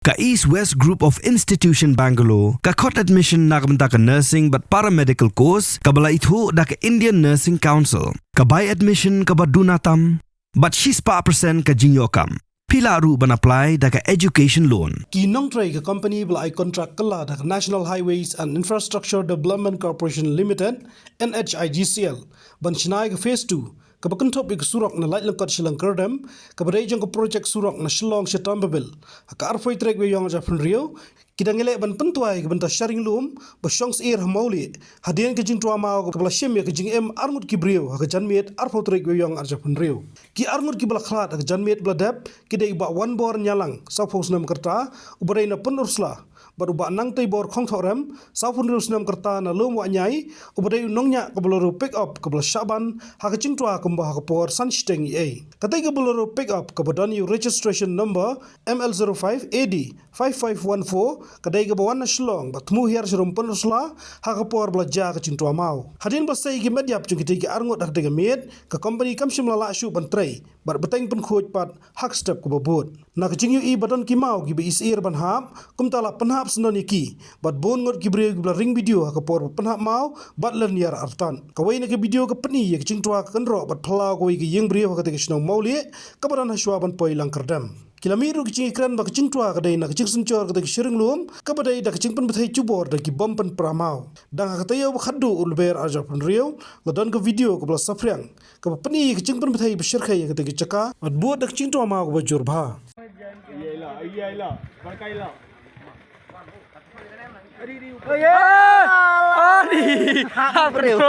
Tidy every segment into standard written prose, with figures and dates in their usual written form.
ka East West Group of Institution Bangalore, ka khot admission na ka nursing but paramedical course, ka bala ithu da ka Indian Nursing Council, ka buy admission ka badunatam, but she's pa percent ka jingyokam. Pila ru ban apply da ka education loan. Kinong tray ka company bala ay contract kala da National Highways and Infrastructure Development Corporation Limited, NHIGCL, ban sinay ka phase 2. Kabakan topik surok na light langkat Shillong Kerdem, kabadai jang ka project surok na Shillong Dependable. Ka arfoy trek we yong ja Briew, kidangele ban pentuai ka banta sharing loom, ba shongs air Mawlieh, hadian ka Jingtwa mau ka bala shem ya ka Jingem armut ki Briew, ka janmiet arfoy trek we yong arja Briew. Ki armut ki bala khlat ka janmiet bala dep, kidai ba one bor nyalang, sa fos nam kerta, ubadai na penursla. Baru ba nang tay bor khong thorem sa phun rus nam kerta na lom wa nyai ubadai nongnya ka boloro pick up ka bala shaban ha ka Jingtwa kumba ha ka por sunsteng e katay ka boloro pick up ka badan yu registration number ML05 AD 5514 kadai ka bawan na Shillong ba tmu hiar sirum penusla ha ka por bala ja ka Jingtwa mau hadin ba sai ki medyap chung kitay ki arngot dak de met ka company kam shim la shu ban tray bar beteng Pynkhuid pat hak step ka babut na ka jingyu i badan ki mau ki be isir ban hap kum tala panhap senoni ki bat bon ngot ki Briew bla ring video ka por panhap mau bat Jinglynñiar artan kawai na ka video ka pani ya Jingtwa ka kanro bat phla ko ki yeng Briew ka te Shillong Mawlieh ka badan hashwa ban poi lang kardam kilamiru ki ikran ba ka Jingtwa ka dai na ka jingsun chor ka te shiring lum ka badai da ka jingpan bathai chubor da ki bompan pramau dang ka tayo ba khaddu ulber arja Briew la dan ka video ka bla safriang ka pani ka jingpan bathai ba shirkhai ka te chaka bat bo da ka Jingtwa mau ka ba jurba Iyalah, berkailah. Oh yeah! Ani, Briew.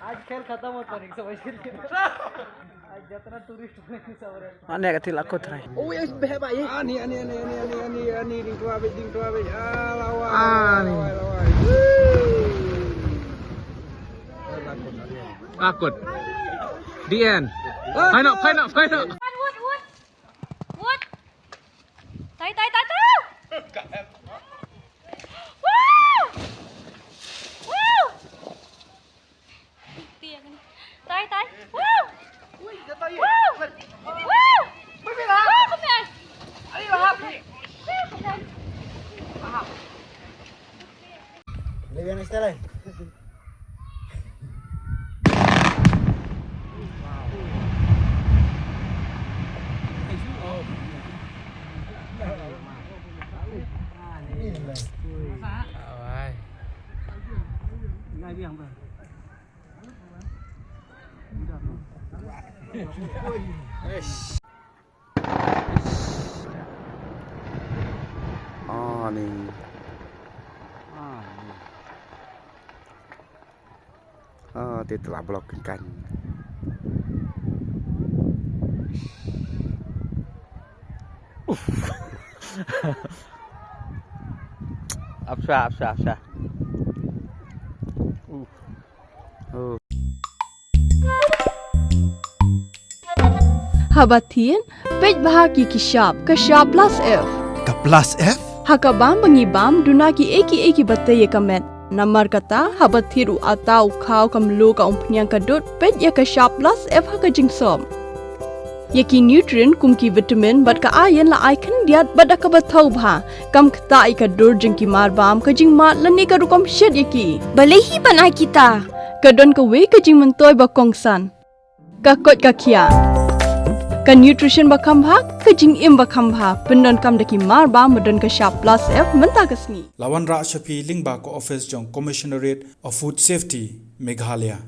आज खेल खत्म होता नहीं समझ के आज जितना टूरिस्ट होने की सब आने का थिला को थराई ओ ये बह भाई आनी Jingtwa be lawan Takut. The end. Find out. Wood. Tai. Woo! Tia kan. Tai. Woo! Ui, jatuh ya. Woo! Bermila. Kemudian. Ari lahap. Kemudian. Lahap. Lebih istilah. Dia telah blokkan. Absa. Habatin, pej bahagi kishap plus F. Ka plus F? Hakabam bangibam dunaki eki bataye kamet. Namar kata habathiru atau khau kamlu ka umpnyang kadut pej ya kishap plus F haka jingsom. Yaki nutrient kumki vitamin bat ka ayan la icon diat bat ka bathau bha kam khta ka dur jingki marbam ka jing mat lani ka rukom shed yaki. Balehi banai kita. Kadon ka we ka jing mentoy ba kongsan. Ka kot ka kia. Ka nutrition bakam bha ka jing im bakam bha pendon kam daki mar ba modon ka sharp plus F menta kasni Lawan Ra Shafi Lingba ko office jong Commissionerate of Food Safety Meghalaya